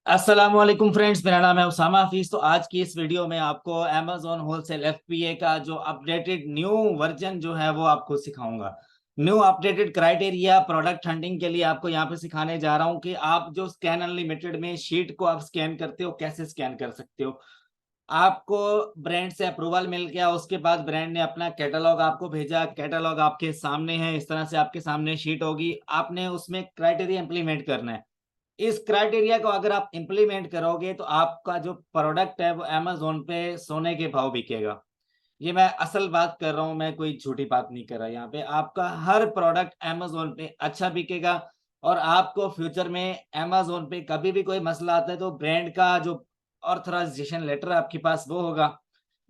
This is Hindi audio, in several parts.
अस्सलाम वालेकुम फ्रेंड्स, मेरा नाम है उसामा हफीज। तो आज की इस वीडियो में आपको अमेजोन होलसेल एफपीए का जो अपडेटेड न्यू वर्जन जो है वो आपको सिखाऊंगा। New updated criteria product hunting के लिए आपको यहाँ पे सिखाने जा रहा हूँ कि आप जो स्कैन अनलिमिटेड में शीट को आप स्कैन करते हो कैसे स्कैन कर सकते हो। आपको ब्रांड से अप्रूवल मिल गया, उसके बाद ब्रांड ने अपना कैटलॉग आपको भेजा, कैटलॉग आपके सामने है, इस तरह से आपके सामने शीट होगी, आपने उसमें क्राइटेरिया इंप्लीमेंट करना है। इस क्राइटेरिया को अगर आप इंप्लीमेंट करोगे तो आपका जो प्रोडक्ट है वो अमेजोन पे सोने के भाव बिकेगा। ये मैं असल बात कर रहा हूँ, मैं कोई झूठी बात नहीं कर रहा। यहाँ पे आपका हर प्रोडक्ट अमेजोन पे अच्छा बिकेगा। और आपको फ्यूचर में अमेजोन पे कभी भी कोई मसला आता है तो ब्रांड का जो ऑथराइजेशन लेटर आपके पास वो होगा,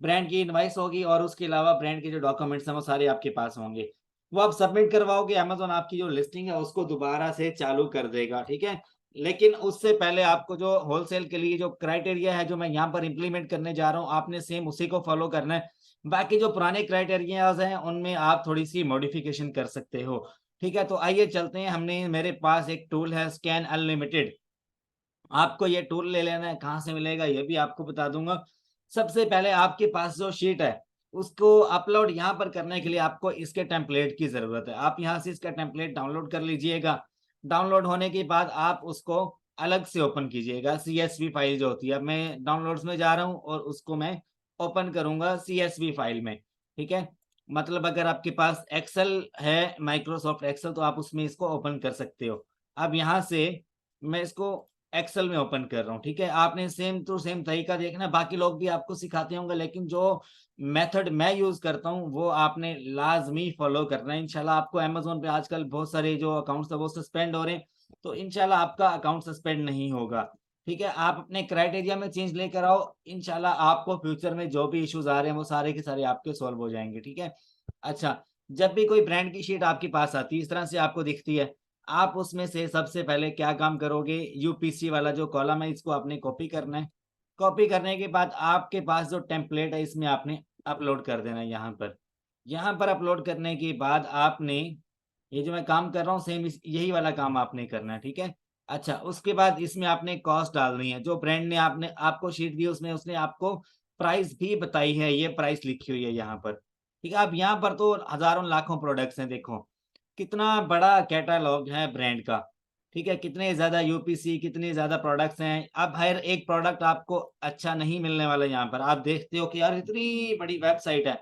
ब्रांड की इनवाइस होगी, और उसके अलावा ब्रांड के जो डॉक्यूमेंट्स हैं वो सारे आपके पास होंगे। वो आप सबमिट करवाओगे, अमेजोन आपकी जो लिस्टिंग है उसको दोबारा से चालू कर देगा। ठीक है, लेकिन उससे पहले आपको जो होलसेल के लिए जो क्राइटेरिया है जो मैं यहाँ पर इंप्लीमेंट करने जा रहा हूँ, आपने सेम उसी को फॉलो करना है। बाकी जो पुराने क्राइटेरियाज हैं उनमें आप थोड़ी सी मॉडिफिकेशन कर सकते हो। ठीक है, तो आइए चलते हैं। हमने मेरे पास एक टूल है स्कैन अनलिमिटेड। आपको ये टूल ले लेना है, कहाँ से मिलेगा ये भी आपको बता दूंगा। सबसे पहले आपके पास जो शीट है उसको अपलोड यहाँ पर करने के लिए आपको इसके टेम्पलेट की जरूरत है। आप यहाँ से इसका टेम्पलेट डाउनलोड कर लीजिएगा। डाउनलोड होने के बाद आप उसको अलग से ओपन कीजिएगा। सीएसवी फाइल जो होती है, अब मैं डाउनलोड्स में जा रहा हूँ और उसको मैं ओपन करूंगा सीएसवी फाइल में। ठीक है, मतलब अगर आपके पास एक्सेल है, माइक्रोसॉफ्ट एक्सेल, तो आप उसमें इसको ओपन कर सकते हो। अब यहाँ से मैं इसको एक्सेल में ओपन कर रहा हूँ। ठीक है, आपने सेम टू सेम तरीका देखना है, बाकी लोग भी आपको सिखाते होंगे, लेकिन जो मेथड मैं यूज करता हूँ वो आपने लाजमी फॉलो करना है। इंशाल्लाह आपको अमेजोन पे आजकल बहुत सारे जो अकाउंट्स है वो सस्पेंड हो रहे हैं, तो इंशाल्लाह आपका अकाउंट सस्पेंड नहीं होगा। ठीक है, आप अपने क्राइटेरिया में चेंज लेकर आओ, इंशाल्लाह आपको फ्यूचर में जो भी इश्यूज आ रहे हैं वो सारे के सारे आपके सॉल्व हो जाएंगे। ठीक है, अच्छा, जब भी कोई ब्रांड की शीट आपके पास आती है इस तरह से आपको दिखती है, आप उसमें से सबसे पहले क्या काम करोगे, यूपीसी वाला जो कॉलम है इसको आपने कॉपी करना है। कॉपी करने के बाद आपके पास जो टेम्पलेट है इसमें आपने अपलोड कर देना है। यहाँ पर अपलोड करने के बाद आपने ये जो मैं काम कर रहा हूँ सेम यही वाला काम आपने करना है। ठीक है, अच्छा, उसके बाद इसमें आपने कॉस्ट डालनी है। जो ब्रांड ने आपने आपको शीट दी उसमें उसने आपको प्राइस भी बताई है, ये प्राइस लिखी हुई है यहाँ पर। ठीक है, अब यहाँ पर तो हजारों लाखों प्रोडक्ट्स हैं, देखो कितना बड़ा कैटालॉग है ब्रांड का। ठीक है, कितने ज्यादा यूपीसी, कितने ज्यादा प्रोडक्ट्स हैं। अब हर एक प्रोडक्ट आपको अच्छा नहीं मिलने वाला। यहाँ पर आप देखते हो कि यार इतनी बड़ी वेबसाइट है,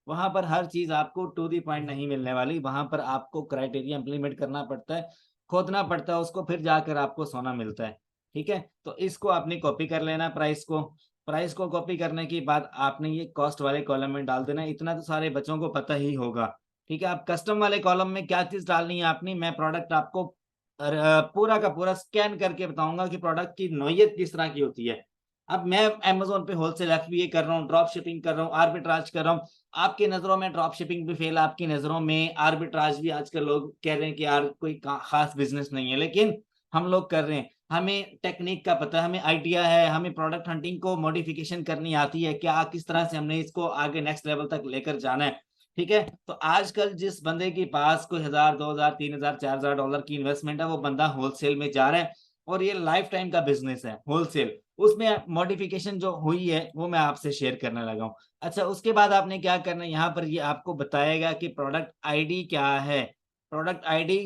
वहां पर हर चीज आपको टू दी पॉइंट नहीं मिलने वाली। वहां पर आपको क्राइटेरिया इंप्लीमेंट करना पड़ता है, खोदना पड़ता है उसको, फिर जाकर आपको सोना मिलता है। ठीक है, तो इसको आपने कॉपी कर लेना प्राइस को कॉपी करने के बाद आपने ये कॉस्ट वाले कॉलम में डाल देना। इतना तो सारे बच्चों को पता ही होगा। ठीक है, अब कस्टम वाले कॉलम में क्या चीज डालनी है आपने, मैं प्रोडक्ट आपको पूरा का पूरा स्कैन करके बताऊंगा कि प्रोडक्ट की नौइयत किस तरह की होती है। अब मैं अमेजोन पे होलसेल एफबीए कर रहा हूँ, ड्रॉप शिपिंग कर रहा हूँ, आर्बिट्राज कर रहा हूँ। आपकी नजरों में ड्रॉप शिपिंग भी फेल, आपकी नजरों में आर्बिट्राज भी आजकल लोग कह रहे हैं कि यार कोई खास बिजनेस नहीं है, लेकिन हम लोग कर रहे हैं। हमें टेक्निक का पता है, हमें आइडिया है, हमें प्रोडक्ट हंटिंग को मॉडिफिकेशन करनी आती है, क्या किस तरह से हमने इसको आगे नेक्स्ट लेवल तक लेकर जाना है। ठीक है, तो आजकल जिस बंदे के पास कोई 1000 2000 3000 4000 डॉलर की इन्वेस्टमेंट है वो बंदा होलसेल में जा रहा है, और ये लाइफ टाइम का बिजनेस है होलसेल। उसमें मॉडिफिकेशन जो हुई है वो मैं आपसे शेयर करने लगा हूँ। अच्छा, उसके बाद आपने क्या करना है, यहाँ पर ये आपको बताएगा कि प्रोडक्ट आईडी क्या है। प्रोडक्ट आईडी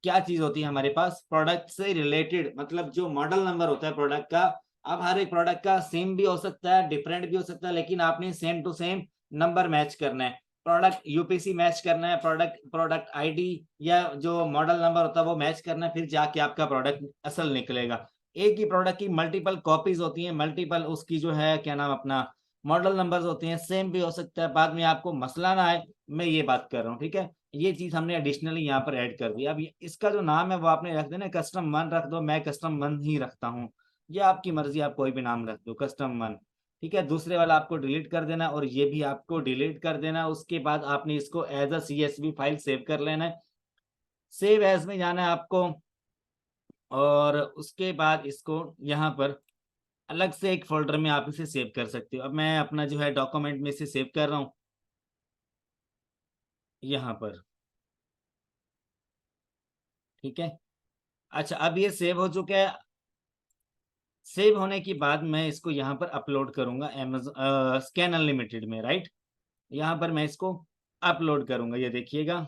क्या चीज होती है हमारे पास, प्रोडक्ट से रिलेटेड, मतलब जो मॉडल नंबर होता है प्रोडक्ट का। अब हर एक प्रोडक्ट का सेम भी हो सकता है, डिफरेंट भी हो सकता है, लेकिन आपने same to same number match करना है। प्रोडक्ट यूपीसी मैच करना है, प्रोडक्ट प्रोडक्ट आईडी या जो मॉडल नंबर होता है वो मैच करना है, फिर जाके आपका प्रोडक्ट असल निकलेगा। एक ही प्रोडक्ट की मल्टीपल कॉपीज होती हैं, मल्टीपल उसकी जो है क्या नाम अपना मॉडल नंबर्स होते हैं, सेम भी हो सकता है, बाद में आपको मसला ना आए, मैं ये बात कर रहा हूँ। ठीक है, ये चीज हमने एडिशनली यहाँ पर ऐड कर दी। अब इसका जो नाम है वो आपने रख देना, कस्टम वन रख दो, मैं कस्टम वन ही रखता हूँ, ये आपकी मर्जी, आप कोई भी नाम रख दो, कस्टम वन। ठीक है, दूसरे वाला आपको डिलीट कर देना और ये भी आपको डिलीट कर देना। उसके बाद आपने इसको as a CSV file save कर लेना है। सेव एज में जाना है आपको, और उसके बाद इसको यहाँ पर अलग से एक फोल्डर में आप इसे सेव कर सकते हो। अब मैं अपना जो है डॉक्यूमेंट में इसे सेव कर रहा हूँ यहाँ पर। ठीक है, अच्छा, अब ये सेव हो चुका है। सेव होने के बाद मैं इसको यहाँ पर अपलोड करूंगा Amazon स्कैन अनलिमिटेड में, राइट। यहाँ पर मैं इसको अपलोड करूंगा, ये देखिएगा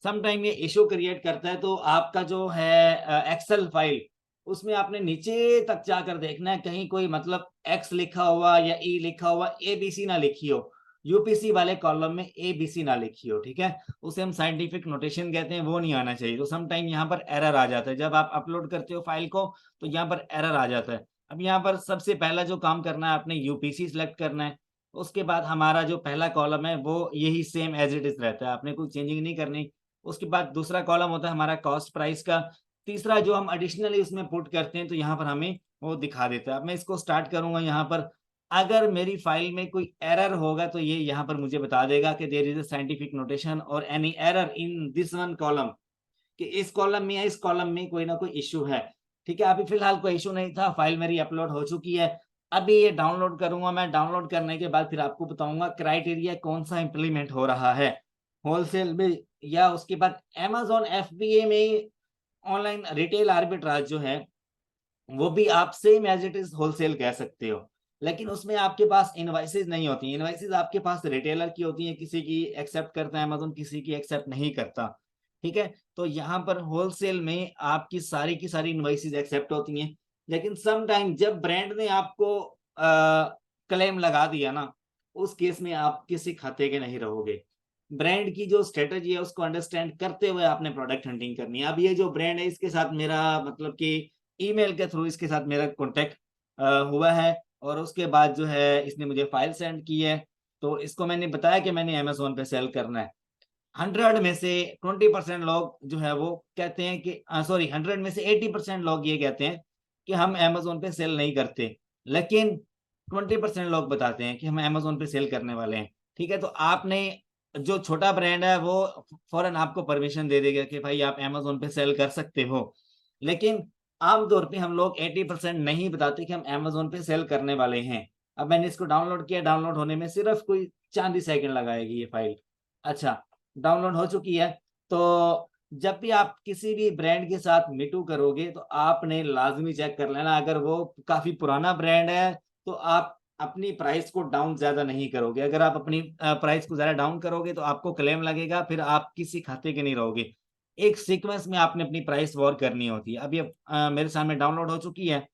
समटाइम ये इशू क्रिएट करता है। तो आपका जो है एक्सेल फाइल, उसमें आपने नीचे तक जाकर देखना है कहीं कोई मतलब एक्स लिखा हुआ या ई लिखा हुआ ABC ना लिखी हो, यूपीसी वाले कॉलम में ABC ना लिखी हो, ठीक है। उसे हम साइंटिफिक नोटेशन कहते हैं, वो नहीं आना चाहिए। तो समटाइम यहाँ पर एरर आ जाता है जब आप अपलोड करते हो फाइल को, तो यहाँ पर एरर आ जाता है। अब यहाँ पर सबसे पहला जो काम करना है, आपने यूपीसी सिलेक्ट करना है। उसके बाद हमारा जो पहला कॉलम है वो यही सेम एज इट इज रहता है, आपने कोई चेंजिंग नहीं करनी। उसके बाद दूसरा कॉलम होता है हमारा कॉस्ट प्राइस का। तीसरा जो हम एडिशनली उसमें पुट करते हैं तो यहाँ पर हमें वो दिखा देता है। अब मैं इसको स्टार्ट करूंगा यहाँ पर। अगर मेरी फाइल में कोई एरर होगा तो ये यहाँ पर मुझे बता देगा कि there is a scientific notation और any error in this one column, कि इस कॉलम में या इस कॉलम में कोई ना कोई इश्यू है। ठीक है, अभी फिलहाल कोई इश्यू नहीं था, फाइल मेरी अपलोड हो चुकी है। अभी ये डाउनलोड करूंगा मैं, डाउनलोड करने के बाद फिर आपको बताऊंगा क्राइटेरिया कौन सा इंप्लीमेंट हो रहा है होलसेल में, या उसके बाद Amazon FBA में ऑनलाइन रिटेल आर्बिट्राज जो है वो भी आप same as it is wholesale कह सकते हो। लेकिन उसमें आपके पास इनवाइसेज नहीं होती, इनवाइसेज आपके पास रिटेलर की होती है, किसी की एक्सेप्ट करता है Amazon, किसी की एक्सेप्ट नहीं करता। ठीक है, तो यहाँ पर होलसेल में आपकी सारी की सारी इनवाइसेज एक्सेप्ट होती हैं। लेकिन सम टाइम जब ब्रांड ने आपको क्लेम लगा दिया ना, उस केस में आप किसी खाते के नहीं रहोगे। ब्रांड की जो स्ट्रेटजी है उसको अंडरस्टैंड करते हुए आपने प्रोडक्ट हंटिंग करनी है। अब ये जो ब्रांड है इसके साथ मेरा मतलब कि ईमेल के थ्रू इसके साथ मेरा कांटेक्ट हुआ है, और उसके बाद जो है इसने मुझे फाइल सेंड की है। तो इसको मैंने बताया कि मैंने अमेजोन पे सेल करना है। 100 में से 20% लोग जो है वो कहते हैं कि सॉरी 100 में से 80% लोग ये कहते हैं कि हम अमेजोन पे सेल नहीं करते, लेकिन 20% लोग बताते हैं कि हम अमेजोन पे सेल करने वाले हैं। ठीक है, तो आपने जो छोटा ब्रांड है वो फौरन आपको परमिशन दे देगा कि भाई आप अमेजोन पे सेल कर सकते हो। लेकिन आमतौर पे हम लोग 80% नहीं बताते कि हम अमेजोन पे सेल करने वाले हैं। अब मैंने इसको डाउनलोड किया, डाउनलोड होने में सिर्फ कोई चांद ही सेकंड लगाएगी ये फाइल। अच्छा, डाउनलोड हो चुकी है। तो जब भी आप किसी भी ब्रांड के साथ मीटू करोगे तो आपने लाजमी चेक कर लेना, अगर वो काफी पुराना ब्रांड है तो आप अपनी प्राइस को डाउन ज्यादा नहीं करोगे। अगर आप अपनी प्राइस को ज्यादा डाउन करोगे तो आपको क्लेम लगेगा, फिर आप किसी खाते के नहीं रहोगे। एक सीक्वेंस में आपने अपनी प्राइस वॉर करनी होती है। अब ये मेरे सामने डाउनलोड हो चुकी है।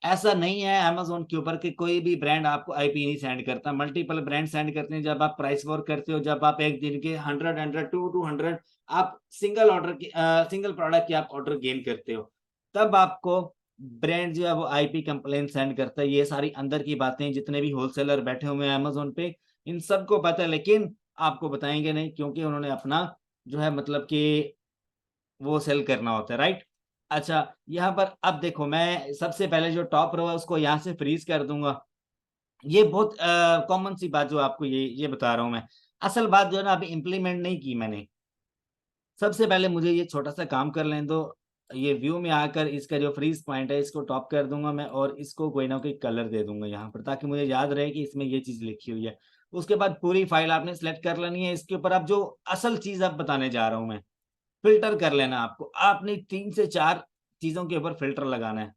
ऐसा नहीं है अमेजोन के ऊपर कि कोई भी ब्रांड आपको आईपी नहीं सेंड करता, मल्टीपल ब्रांड सेंड करते हैं। जब आप प्राइस वॉर करते हो, जब आप एक दिन के 100 200 आप सिंगल ऑर्डर की सिंगल प्रोडक्ट की आप ऑर्डर गेन करते हो, तब आपको ब्रांड जो है वो आईपी कंप्लेन सेंड करता है। ये सारी अंदर की बातें जितने भी होलसेलर बैठे हुए हैं अमेजोन पे, इन सबको पता है, लेकिन आपको बताएंगे नहीं, क्योंकि उन्होंने अपना जो है मतलब कि वो सेल करना होता है, राइट। अच्छा, यहाँ पर अब देखो मैं सबसे पहले जो टॉप रो है उसको यहाँ से फ्रीज कर दूंगा। ये बहुत कॉमन सी बात जो आपको ये बता रहा हूँ मैं। असल बात जो है ना अभी इम्प्लीमेंट नहीं की मैंने। सबसे पहले मुझे ये छोटा सा काम कर लें दो। ये व्यू में आकर इसका जो फ्रीज पॉइंट है इसको टॉप कर दूंगा मैं, और इसको कोई ना कोई कलर दे दूंगा यहाँ पर, ताकि मुझे याद रहे कि इसमें ये चीज लिखी हुई है। उसके बाद पूरी फाइल आपने सेलेक्ट कर लेनी है। इसके ऊपर अब जो असल चीज अब बताने जा रहा हूँ मैं, फिल्टर कर लेना आपको। आपने 3 से 4 चीजों के ऊपर फिल्टर लगाना है।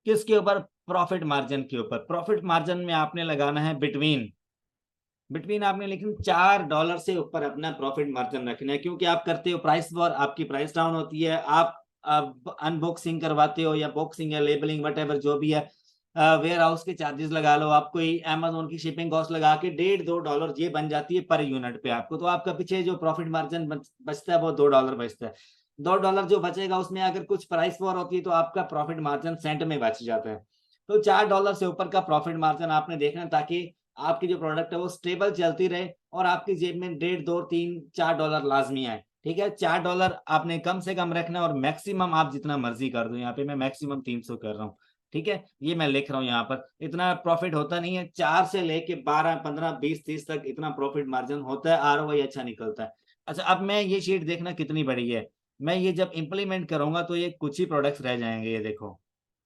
किसके ऊपर? प्रॉफिट मार्जिन के ऊपर। प्रॉफिट मार्जिन में आपने लगाना है बिटवीन। बिटवीन आपने लेकिन $4 से ऊपर अपना प्रॉफिट मार्जिन रखना है, क्योंकि आप करते हो प्राइस वॉर, आपकी प्राइस डाउन होती है। आप अनबॉक्सिंग करवाते हो या बॉक्सिंग या लेबलिंग वट एवर जो भी है, वेयर हाउस के चार्जेस लगा लो, आप कोई अमेजोन की शिपिंग कॉस्ट लगा के $1.5 2 ये बन जाती है पर यूनिट पे आपको। तो आपका पीछे जो प्रॉफिट मार्जिन बचता है वो $2 बचता है। $2 जो बचेगा उसमें अगर कुछ प्राइस वॉर होती है तो आपका प्रॉफिट मार्जिन सेंट में बच जाता है। तो $4 से ऊपर का प्रॉफिट मार्जिन आपने देखना, ताकि आपकी जो प्रोडक्ट है वो स्टेबल चलती रहे और आपकी जेब में 1.5 2 3 $4 लाजमी आए। ठीक है, $4 आपने कम से कम रखना है, और मैक्सिमम आप जितना मर्जी कर दो। यहाँ पे मैं मैक्सिमम 300 कर रहा हूँ। ठीक है, ये मैं लिख रहा हूँ यहाँ पर। इतना प्रॉफिट होता नहीं है, 4 से लेके 12 15 20 30 तक इतना प्रॉफिट मार्जिन होता है। आरओआई अच्छा निकलता है। अच्छा, अब मैं ये शीट देखना कितनी बड़ी है। मैं ये जब इंप्लीमेंट करूंगा तो ये कुछ ही प्रोडक्ट्स रह जाएंगे। ये देखो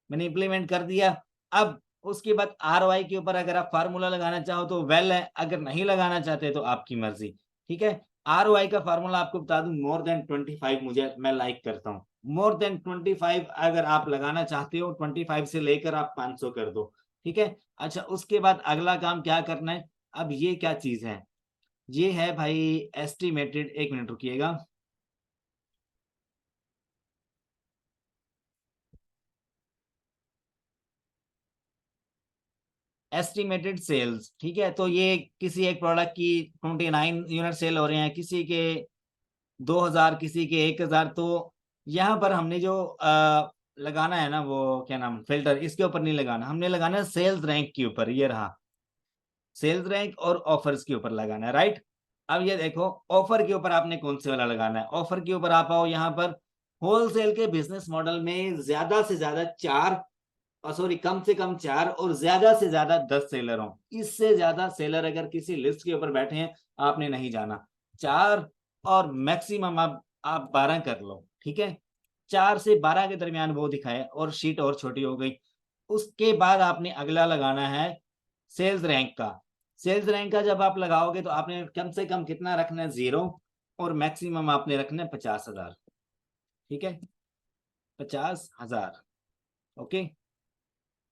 मैंने इंप्लीमेंट कर दिया। अब उसके बाद आरओआई के ऊपर अगर आप फार्मूला लगाना चाहो तो वेल है, अगर नहीं लगाना चाहते तो आपकी मर्जी। ठीक है, आरओआई का फार्मूला आपको बता दूं, मोर देन 25 मुझे मैं लाइक करता हूँ। मोर देन 25 अगर आप लगाना चाहते हो, 25 से लेकर आप 500 कर दो, ठीक है। अच्छा, उसके बाद अगला काम क्या करना है। अब ये क्या चीज है, ये है भाई एस्टिमेटेड, एक मिनट रुकिएगा। एस्टिमेटेड सेल्स, ठीक है। तो ये किसी एक प्रोडक्ट की 29 यूनिट सेल हो रहे हैं, किसी के 2000, किसी के 1000। तो यहाँ पर हमने जो लगाना है ना, वो क्या नाम, फिल्टर, इसके ऊपर नहीं लगाना, हमने लगाना है सेल्स रैंक के ऊपर। ये रहा सेल्स रैंक, और ऑफर्स के ऊपर लगाना है, राइट। अब ये देखो, ऑफर के ऊपर आपने कौन से वाला लगाना है। ऑफर के ऊपर आप आओ यहाँ पर, होलसेल के बिजनेस मॉडल में ज्यादा से ज्यादा चार, सॉरी कम से कम चार, और ज्यादा से ज्यादा 10 सेलर हो। इससे ज्यादा सेलर अगर किसी लिस्ट के ऊपर बैठे हैं, आपने नहीं जाना। चार, और मैक्सिमम आप 12 कर लो, ठीक है। 4 से 12 के दरमियान वो दिखाए, और शीट और छोटी हो गई। उसके बाद आपने अगला लगाना है सेल्स रैंक का। सेल्स रैंक का जब आप लगाओगे तो आपने कम से कम कितना रखना है, 0, और मैक्सिमम आपने रखना है 50,000, ठीक है, 50,000। ओके,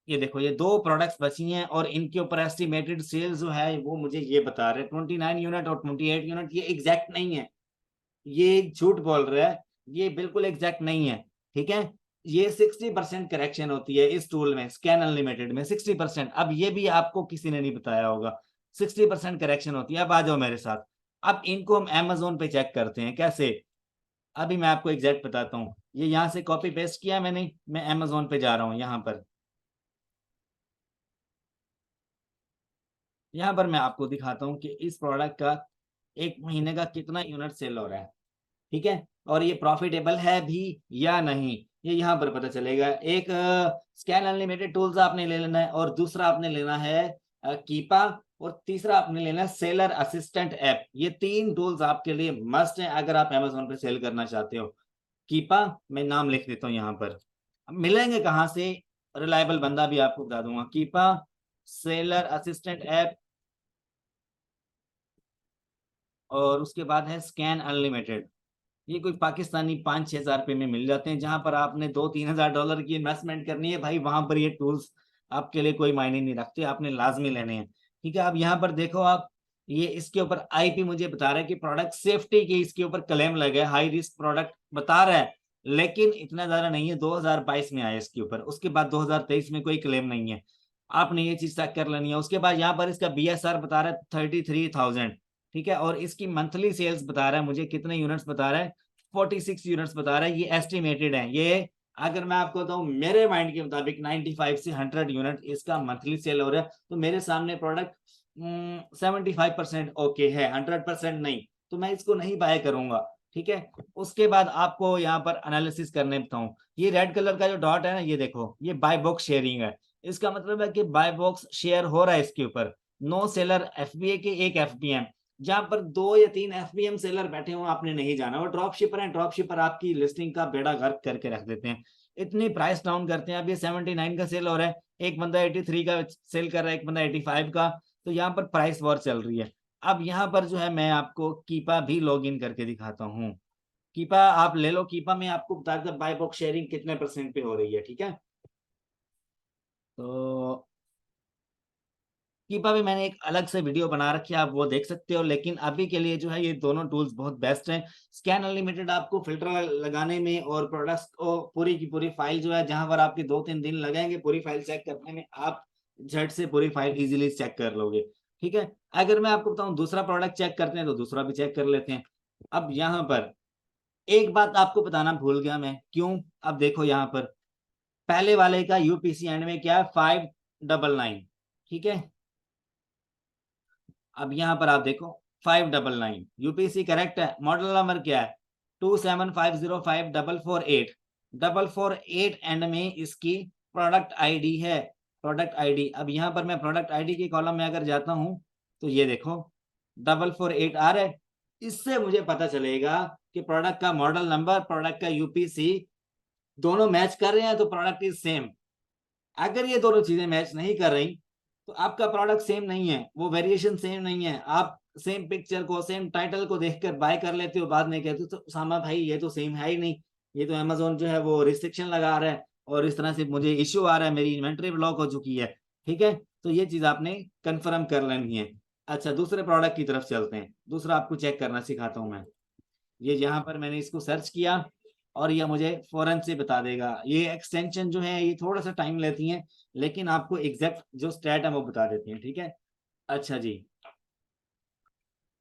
ये देखो, ये दो प्रोडक्ट्स बची हैं, और इनके ऊपर एस्टिमेटेड सेल्स जो है वो मुझे ये बता रहे हैं 29 यूनिट और 28 यूनिट। ये एग्जैक्ट नहीं है, ये झूठ बोल रहा है, ये बिल्कुल एग्जैक्ट नहीं है, ठीक है। ये 60% करेक्शन होती है इस टूल में, स्कैन अनलिमिटेड में 60%। अब ये भी आपको किसी ने नहीं बताया होगा, 60% करेक्शन होती है। अब आ जाओ मेरे साथ, अब इनको हम Amazon पे चेक करते हैं कैसे। अभी मैं आपको एग्जैक्ट बताता हूँ, ये यहाँ से कॉपी पेस्ट किया मैंने, मैं Amazon पे जा रहा हूँ। यहाँ पर मैं आपको दिखाता हूँ कि इस प्रोडक्ट का एक महीने का कितना यूनिट सेल हो रहा है, ठीक है, और ये प्रॉफिटेबल है भी या नहीं, ये यहाँ पर पता चलेगा। एक स्कैन अनलिमिटेड टूल्स आपने ले लेना है, और दूसरा आपने लेना है कीपा, और तीसरा आपने लेना है सेलर असिस्टेंट ऐप। ये तीन टूल्स आपके लिए मस्ट है अगर आप Amazon पे सेल करना चाहते हो। कीपा, मैं नाम लिख देता हूँ यहाँ पर। अब मिलेंगे कहाँ से, रिलायबल बंदा भी आपको बता दूंगा। कीपा, सेलर असिस्टेंट ऐप, और उसके बाद है स्कैन अनलिमिटेड। ये कोई पाकिस्तानी 5-6 हज़ार रुपये में मिल जाते हैं, जहां पर आपने $2-3 हज़ार की इन्वेस्टमेंट करनी है भाई, वहां पर ये टूल्स आपके लिए कोई मायने नहीं रखते, आपने लाजमी लेने हैं, ठीक है। अब यहाँ पर देखो आप, ये इसके ऊपर आईपी मुझे बता रहा है कि प्रोडक्ट सेफ्टी के इसके ऊपर क्लेम लगे, हाई रिस्क प्रोडक्ट बता रहा है, लेकिन इतना ज्यादा नहीं है। 2022 में आया इसके ऊपर, उसके बाद 2023 में कोई क्लेम नहीं है। आपने ये चीज चेक कर लेनी है। उसके बाद यहाँ पर इसका बीएसआर बता रहा है 33,000, ठीक है, और इसकी मंथली सेल्स बता रहा है मुझे कितने यूनिट्स बता रहा है, 46 यूनिट्स बता रहा है। ये एस्टिमेटेड है, ये अगर मैं आपको बताऊं मेरे माइंड के मुताबिक 95 से 100 यूनिट इसका मंथली सेल हो रहा है। तो मेरे सामने प्रोडक्ट 75% ओके है, 100% नहीं, तो मैं इसको नहीं बाय करूंगा, ठीक है। उसके बाद आपको यहाँ पर एनालिसिस करने बताऊं, ये रेड कलर का जो डॉट है ना, ये देखो, ये बाय बॉक्स शेयरिंग है। इसका मतलब है कि बाय बॉक्स शेयर हो रहा है इसके ऊपर। नो सेलर एफबीए के एक एफबीएम, जहां पर 2 या 3 एफबीएम सेलर बैठे हो, आपने नहीं जाना। वो ड्रॉप शिपर है, ड्रॉप शिपर आपकी लिस्टिंग का बेड़ा गर्क करके रख देते हैं, इतनी प्राइस डाउन करते हैं। अब ये 79 का सेल हो रहा है, एक बंदा 83 का सेल कर रहा है, एक बंदा 85 का। तो यहाँ पर प्राइस वॉर चल रही है। अब यहाँ पर जो है मैं आपको कीपा भी लॉग इन करके दिखाता हूँ। कीपा आप ले लो, कीपा में आपको बता देता बाय बॉक्स शेयरिंग कितने परसेंट पे हो रही है, ठीक है। तो कीपा भी मैंने एक अलग से वीडियो बना रखी है, आप वो देख सकते हो, लेकिन अभी के लिए जो है ये दोनों टूल्स बहुत बेस्ट हैं। स्कैन अनलिमिटेड आपको फिल्टर लगाने में, और प्रोडक्ट्स को पूरी की पूरी फाइल जो है, जहां पर आपके 2-3 दिन लगेंगे पूरी फाइल चेक करने में, आप झट से पूरी फाइल इजीली चेक कर लोगे, ठीक है। अगर मैं आपको बताऊं दूसरा प्रोडक्ट चेक करते हैं, तो दूसरा भी चेक कर लेते हैं। अब यहाँ पर एक बात आपको बताना भूल गया मैं, क्यों। अब देखो यहाँ पर पहले वाले का यूपीसी एंड में क्या है, 599, ठीक है। अब यहाँ पर आप देखो 599 यूपीसी करेक्ट है। मॉडल नंबर क्या है, 27505448448 एंड में इसकी प्रोडक्ट आईडी है, प्रोडक्ट आईडी। अब यहाँ पर मैं प्रोडक्ट आईडी के कॉलम में अगर जाता हूँ, तो ये देखो 448 आ रहा है। इससे मुझे पता चलेगा कि प्रोडक्ट का मॉडल नंबर, प्रोडक्ट का यूपीसी दोनों मैच कर रहे हैं, तो प्रोडक्ट इज सेम। अगर ये दोनों चीजें मैच नहीं कर रही, तो आपका प्रोडक्ट सेम नहीं है, वो वेरिएशन सेम नहीं है। आप सेम पिक्चर को, सेम टाइटल को देखकर बाय कर लेते हो, बाद में कहते हो तो उसामा भाई ये तो सेम है ही नहीं। ये तो अमेजोन जो है वो रिस्ट्रिक्शन लगा रहा है और इस तरह से मुझे इश्यू आ रहा है, मेरी इन्वेंट्री ब्लॉक हो चुकी है। ठीक है, तो ये चीज आपने कंफर्म कर लेनी है। अच्छा, दूसरे प्रोडक्ट की तरफ चलते हैं। दूसरा आपको चेक करना सिखाता हूँ मैं। ये यहाँ पर मैंने इसको सर्च किया और ये मुझे फौरन से बता देगा। ये एक्सटेंशन जो है ये थोड़ा सा टाइम लेती हैं, लेकिन आपको एग्जैक्ट जो स्टैट है वो बता देती हैं। ठीक है, अच्छा जी,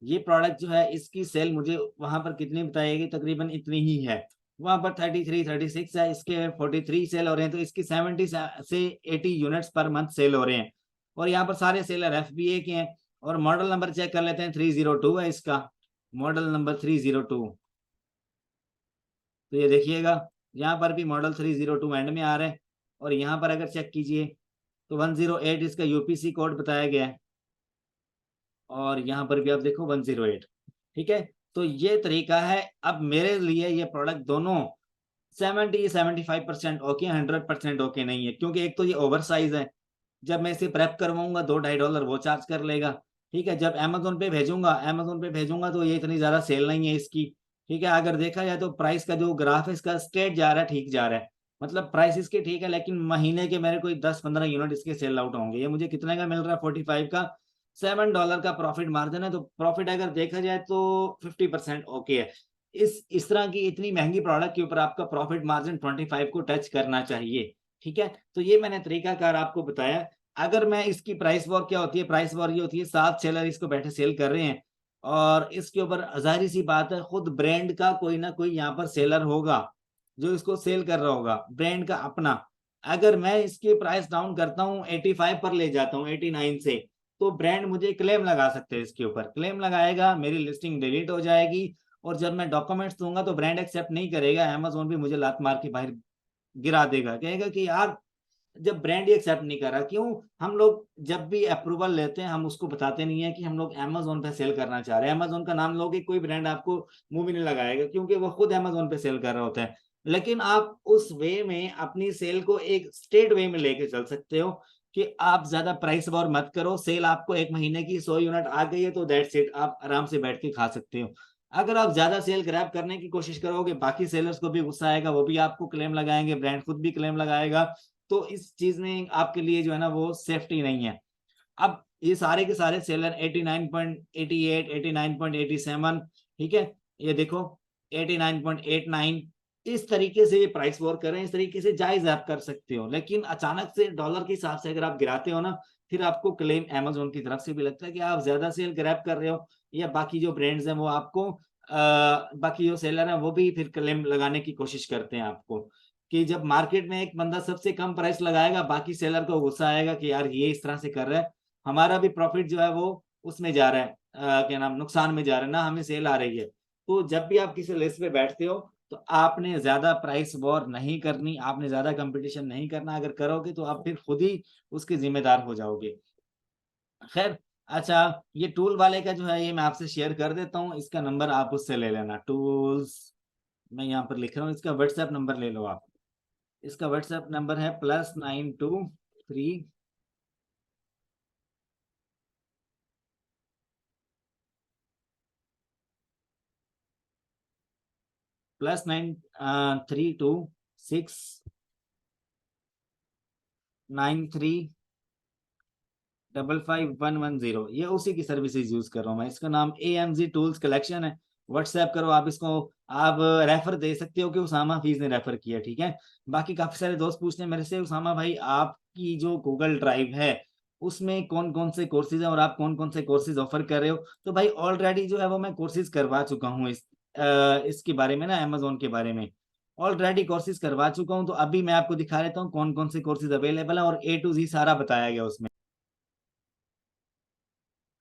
ये प्रोडक्ट जो है इसकी सेल मुझे वहां पर कितनी बताएगी, तकरीबन इतनी ही है। वहां पर 33 36 है, इसके 43 सेल हो रहे हैं, तो इसकी 70 से 80 यूनिट्स पर मंथ सेल हो रहे हैं। और यहाँ पर सारे सेलर FBA के हैं। और मॉडल नंबर चेक कर लेते हैं, 302 है इसका, मॉडल नंबर 302। तो ये देखिएगा, यहाँ पर भी मॉडल 302 एंड में आ रहा है। और यहाँ पर अगर चेक कीजिए तो 108 इसका UPC कोड बताया गया है, और यहाँ पर भी आप देखो 108। ठीक है, तो ये तरीका है। अब मेरे लिए ये प्रोडक्ट दोनों 70-75% ओके, 100% ओके नहीं है, क्योंकि एक तो ये ओवर साइज है। जब मैं इसे प्रेप करवाऊंगा $2-2.5 वो चार्ज कर लेगा। ठीक है, जब अमेजोन पे भेजूंगा तो ये इतनी ज्यादा सेल नहीं है इसकी। ठीक है, अगर देखा जाए तो प्राइस का जो ग्राफ है इसका स्ट्रेट जा रहा है, ठीक जा रहा है। मतलब प्राइस इसके ठीक है, लेकिन महीने के मेरे कोई 10-15 यूनिट इसके सेल आउट होंगे। ये मुझे कितने का मिल रहा है, 45 का, $7 का प्रॉफिट मार्जिन है। तो प्रॉफिट अगर देखा जाए तो 50% ओके है। इस तरह की इतनी महंगी प्रोडक्ट के ऊपर आपका प्रॉफिट मार्जिन 25 को टच करना चाहिए। ठीक है, तो ये मैंने तरीकाकार आपको बताया। अगर मैं इसकी प्राइस वॉर क्या होती है, प्राइस वॉर ये होती है 7 सेलर इसको बैठे सेल कर रहे हैं, और इसके ऊपर जाहिर सी बात है खुद ब्रांड का कोई ना कोई यहाँ पर सेलर होगा जो इसको सेल कर रहा होगा, ब्रांड का अपना। अगर मैं इसकी प्राइस डाउन करता हूँ 85 पर ले जाता हूँ 89 से, तो ब्रांड मुझे क्लेम लगा सकते हैं। इसके ऊपर क्लेम लगाएगा, मेरी लिस्टिंग डिलीट हो जाएगी। और जब मैं डॉक्यूमेंट्स दूंगा तो ब्रांड एक्सेप्ट नहीं करेगा, अमेजोन भी मुझे लात मार के बाहर गिरा देगा, कहेगा कि यार जब ब्रांड ही एक्सेप्ट नहीं कर रहा, क्यों? हम लोग जब भी अप्रूवल लेते हैं हम उसको बताते नहीं है कि हम लोग अमेजोन पे सेल करना चाह रहे हैं। अमेजोन का नाम लोगे, कोई ब्रांड आपको मुंह भी नहीं लगाएगा, क्योंकि वो खुद अमेजोन पे सेल कर रहा होता है। लेकिन आप उस वे में अपनी सेल को एक स्टेट वे में लेके चल सकते हो कि आप ज्यादा प्राइस वॉर मत करो। सेल आपको एक महीने की 100 यूनिट आ गई है तो दैट्स इट, आप आराम से बैठ के खा सकते हो। अगर आप ज्यादा सेल ग्रैब करने की कोशिश करोगे, बाकी सेलर्स को भी गुस्सा आएगा, वो भी आपको क्लेम लगाएंगे, ब्रांड खुद भी क्लेम लगाएगा। तो इस चीज में आपके लिए जो है ना वो सेफ्टी नहीं है। अब ये सारे के सारे सेलर 89.88, 89.87, ठीक है, ये देखो 89.89, इस तरीके से ये प्राइस वॉर कर रहे हैं। इस तरीके से जायज आप कर सकते हो, लेकिन अचानक से डॉलर के हिसाब से अगर आप गिराते हो ना, फिर आपको क्लेम अमेजोन की तरफ से भी लगता है कि आप ज्यादा सेल ग्रैब कर रहे हो, या बाकी जो ब्रांड्स हैं वो आपको बाकी जो सेलर हैं वो भी फिर क्लेम लगाने की कोशिश करते हैं आपको, कि जब मार्केट में एक बंदा सबसे कम प्राइस लगाएगा बाकी सेलर को गुस्सा आएगा कि यार ये इस तरह से कर रहा है, हमारा भी प्रॉफिट जो है वो उसमें जा रहा है, क्या नाम, नुकसान में जा रहा है ना, हमें सेल आ रही है। तो जब भी आप किसी लिस्ट पे बैठते हो तो आपने ज्यादा प्राइस वॉर नहीं करनी, आपने ज्यादा कंपटीशन नहीं करना। अगर करोगे तो आप फिर खुद ही उसके जिम्मेदार हो जाओगे। खैर, अच्छा, ये टूल वाले का जो है ये मैं आपसे शेयर कर देता हूँ, इसका नंबर आप उससे ले लेना। टूल्स, मैं यहाँ पर लिख रहा हूँ, इसका व्हाट्सएप नंबर ले लो आप। इसका व्हाट्सएप नंबर है +923, +932693110। ये उसी की सर्विसेज यूज कर रहा हूँ मैं। इसका नाम AMG टूल्स कलेक्शन है। व्हाट्सएप करो आप इसको। आप रेफर दे सकते हो कि उसामा हफीज ने रेफर किया, ठीक है। बाकी काफी सारे दोस्त पूछते हैं मेरे से, उसामा भाई आपकी जो गूगल ड्राइव है उसमें कौन कौन से कोर्सेज हैं और आप कौन कौन से कोर्सेज ऑफर कर रहे हो। तो भाई ऑलरेडी जो है वो मैं कोर्सेज करवा चुका हूँ इसके बारे में ना, अमेजोन के बारे में ऑलरेडी कोर्सेज करवा चुका हूँ। तो अभी मैं आपको दिखा देता हूँ कौन कौन से कोर्सेज अवेलेबल है, और A to Z सारा बताया गया उसमें।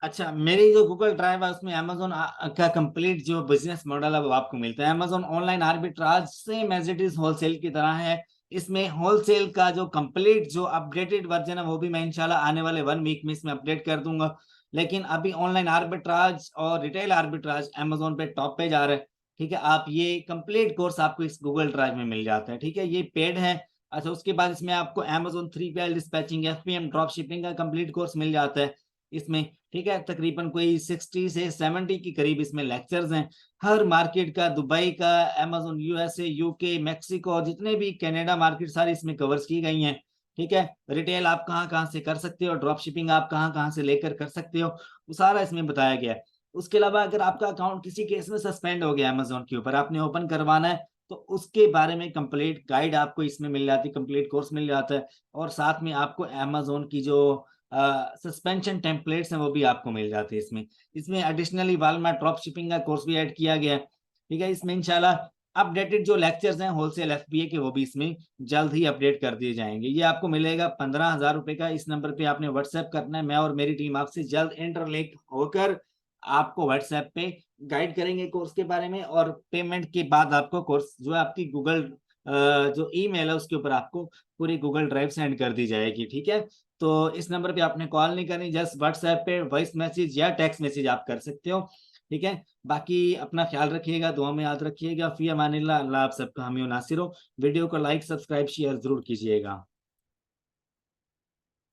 अच्छा, मेरी जो गूगल ड्राइव है उसमें अमेजोन का कंप्लीट जो बिजनेस मॉडल है वो आपको मिलता है। Amazon online arbitrage same as it is wholesale की तरह है। इसमें होलसेल का जो कंप्लीट जो अपडेटेड वर्जन है वो भी मैं इंशाल्लाह आने वाले 1 वीक में इसमें अपडेट कर दूंगा। लेकिन अभी ऑनलाइन आर्बिट्राज और रिटेल आर्बिट्राज अमेजोन पे टॉप पे जा रहा है। ठीक है, आप ये कंप्लीट कोर्स आपको इस गूगल ड्राइव में मिल जाता है। ठीक है, ये पेड है। अच्छा, उसके बाद इसमें आपको Amazon 3PL dispatching, FBM drop shipping का कंप्लीट कोर्स मिल जाता है। इसमें, ठीक है। तकरीबन कोई 60 से 70 के करीब इसमें लेक्चर्स हैं। हर मार्केट का, दुबई का, अमेजोन यूएसए, यूके, मेक्सिको, जितने भी कनाडा मार्केट सारी इसमें कवर्स की गई हैं, ठीक है। रिटेल आप कहाँ कहाँ से कर सकते हो, ड्रॉप शिपिंग आप कहाँ कहाँ से लेकर कर सकते हो, वो सारा इसमें बताया गया है। उसके अलावा अगर आपका अकाउंट किसी केस में सस्पेंड हो गया अमेजोन के ऊपर, आपने ओपन करवाना है, तो उसके बारे में कंप्लीट गाइड आपको इसमें मिल जाती है, कंप्लीट कोर्स मिल जाता है। और साथ में आपको अमेजोन की जो सस्पेंशन टेम्पलेट्स हैं वो भी आपको मिल जाते हैं इसमें। इसमें एडिशनली वालमार्ट ड्रॉप शिपिंग का कोर्स भी ऐड किया गया है, ठीक है। इसमें इंशाल्लाह अपडेटेड जो लेक्चर्स हैं होलसेल एफपीए के, वो भी इसमें जल्द ही अपडेट कर दिए जाएंगे। ये आपको मिलेगा 15,000 रुपए का। इस नंबर पे आपने व्हाट्सएप करना है, मैं और मेरी टीम आपसे जल्द इंटरलिंक होकर आपको व्हाट्सएप पे गाइड करेंगे कोर्स के बारे में। और पेमेंट के बाद आपको कोर्स जो है आपकी गूगल जो ईमेल है उसके ऊपर आपको पूरी गूगल ड्राइव सेंड कर दी जाएगी, ठीक है। तो इस नंबर पे आपने कॉल नहीं करनी, जस्ट व्हाट्सएप पे वॉइस मैसेज या टेक्स्ट मैसेज आप कर सकते हो, ठीक है। बाकी अपना ख्याल रखिएगा, दुआ में याद रखिएगा। फी अमानिल्लाह, अल्लाह आप सबका हामी नासिर हो। वीडियो को लाइक, सब्सक्राइब, शेयर जरूर कीजिएगा।